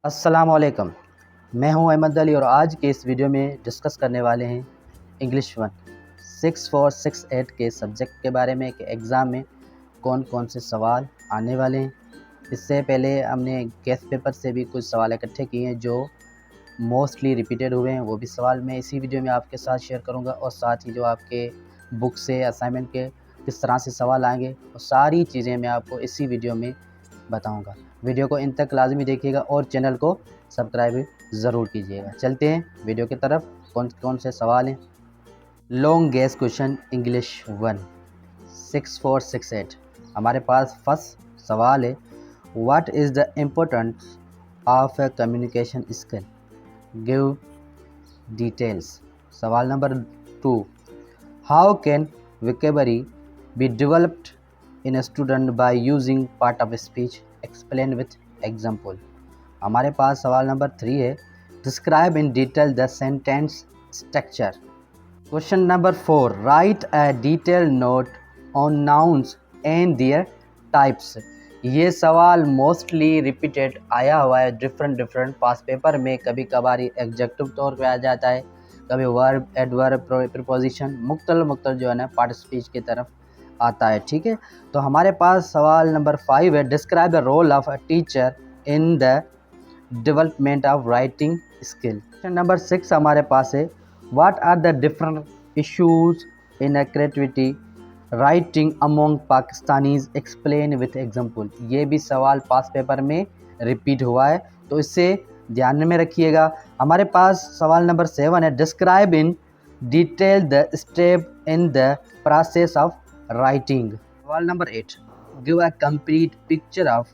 अस्सलामुअलैकुम। मैं हूं अहमद अली और आज के इस वीडियो में डिस्कस करने वाले हैं इंग्लिश 1 6468 के सब्जेक्ट के बारे में कि एग्ज़ाम में कौन कौन से सवाल आने वाले हैं। इससे पहले हमने गेस्ट पेपर से भी कुछ सवाल इकट्ठे किए हैं जो मोस्टली रिपीटेड हुए हैं, वो भी सवाल मैं इसी वीडियो में आपके साथ शेयर करूंगा और साथ ही जो आपके बुक से असाइनमेंट के किस तरह से सवाल आएंगे और सारी चीज़ें मैं आपको इसी वीडियो में बताऊंगा। वीडियो को इन तक लाजमी देखिएगा और चैनल को सब्सक्राइब ज़रूर कीजिएगा। चलते हैं वीडियो की तरफ। कौन कौन से सवाल हैं। Long guess question English 1 6468। हमारे पास फर्स्ट सवाल है, what is the importance of a communication skill, give details. सवाल number 2, how can vocabulary be developed in a student by using part of speech, explain with example। हमारे पास सवाल number 3 है, describe in detail the sentence structure। Question number 4, write a detailed note on nouns and their types। ये सवाल mostly repeated आया हुआ है different पास paper में। कभी कभार एग्जेक्टिव तौर पे आ जाता है, कभी वर्ब, एडवर्ब, प्रीपोजिशन, मुख्तलिफ जो है ना पार्ट स्पीच की तरफ आता है। ठीक है, तो हमारे पास सवाल नंबर 5 है, describe the role of a teacher in the development of writing skill. Question number 6 हमारे पास है, what are the different issues in a creativity writing among Pakistanis, explain with example. ये भी सवाल पास पेपर में रिपीट हुआ है, तो इससे ध्यान में रखिएगा। हमारे पास सवाल नंबर 7 है, describe in detail the step in the process of writing. सवाल number 8, give a complete picture of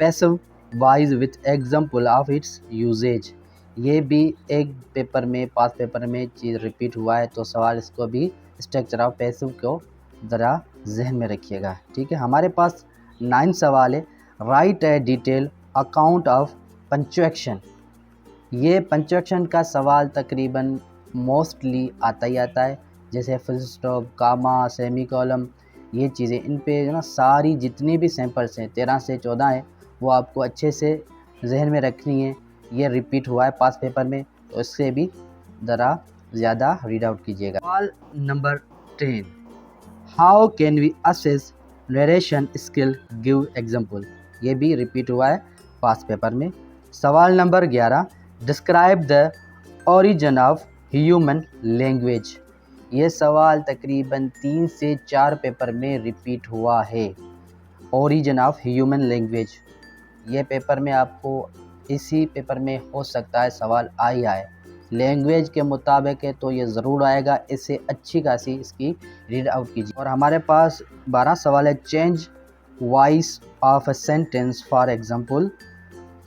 passive voice with example of its usages. ये भी एक पेपर में पास पेपर में चीज़ रिपीट हुआ है, तो सवाल इसको भी स्ट्रक्चर ऑफ पैसिव को ज़रा जहन में रखिएगा। ठीक है, हमारे पास 9 सवाल है, right A detail account of punctuation. ये पंक्चुएशन का सवाल तकरीबन मोस्टली आता ही आता है, जैसे फुल स्टॉप, कामा, सेमी कॉलम, ये चीज़ें इन पे जो ना सारी जितनी भी सैंपल्स हैं 13 से 14 हैं, वो आपको अच्छे से जहन में रखनी है। ये रिपीट हुआ है पास पेपर में, तो इससे भी ज़रा ज़्यादा रीड आउट कीजिएगा। सवाल number 10, how can we assess narration skill, give example. ये भी रिपीट हुआ है पास पेपर में। सवाल number 11, describe the origin of human language. ये सवाल तकरीबन 3 से 4 पेपर में रिपीट हुआ है। ओरिजिन ऑफ ह्यूमन लैंग्वेज, ये पेपर में आपको इसी पेपर में हो सकता है सवाल आ ही आए। लैंग्वेज के मुताबिक है तो ये ज़रूर आएगा, इससे अच्छी खासी इसकी रीड आउट कीजिए। और हमारे पास 12 सवाल है, change voice of a sentence, for example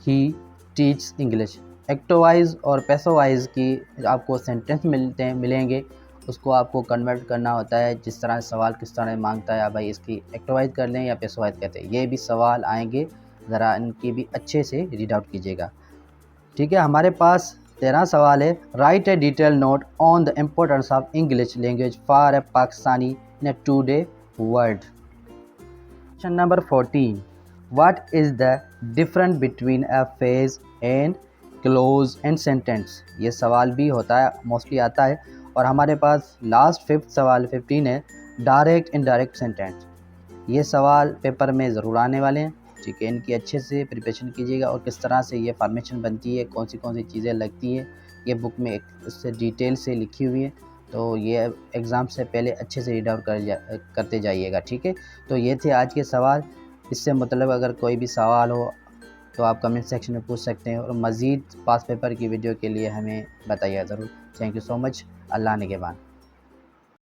he teach English. एक्टिवाइज और पैसिवाइज की आपको सेंटेंस मिलेंगे, उसको आपको कन्वर्ट करना होता है। जिस तरह सवाल किस तरह मांगता है, भाई इसकी एक्टिवाइज कर लें या पैसिवाइज करते हैं, ये भी सवाल आएंगे, ज़रा इनकी भी अच्छे से रीड आउट कीजिएगा। ठीक है, हमारे पास 13 सवाल है, right A detail note on the importance of English language for a Pakistani in A today world. Question number 14, what is the difference between a phrase and close and sentence. ये सवाल भी होता है, मोस्टली आता है। और हमारे पास लास्ट 5th सवाल 15 है, डायरेक्ट इनडायरेक्ट सेंटेंस। ये सवाल पेपर में ज़रूर आने वाले हैं। ठीक है, इनकी अच्छे से प्रिपरेशन कीजिएगा और किस तरह से ये फॉर्मेशन बनती है, कौन सी चीज़ें लगती है, ये बुक में इससे डिटेल से लिखी हुई है, तो ये एग्ज़ाम से पहले अच्छे से रीड आउट करते जाइएगा। ठीक है, तो ये थे आज के सवाल। इससे मतलब अगर कोई भी सवाल हो तो आप कमेंट सेक्शन में पूछ सकते हैं और मज़ीद पास पेपर की वीडियो के लिए हमें बताइए ज़रूर। Thank you so much. अल्लाह निगहबान।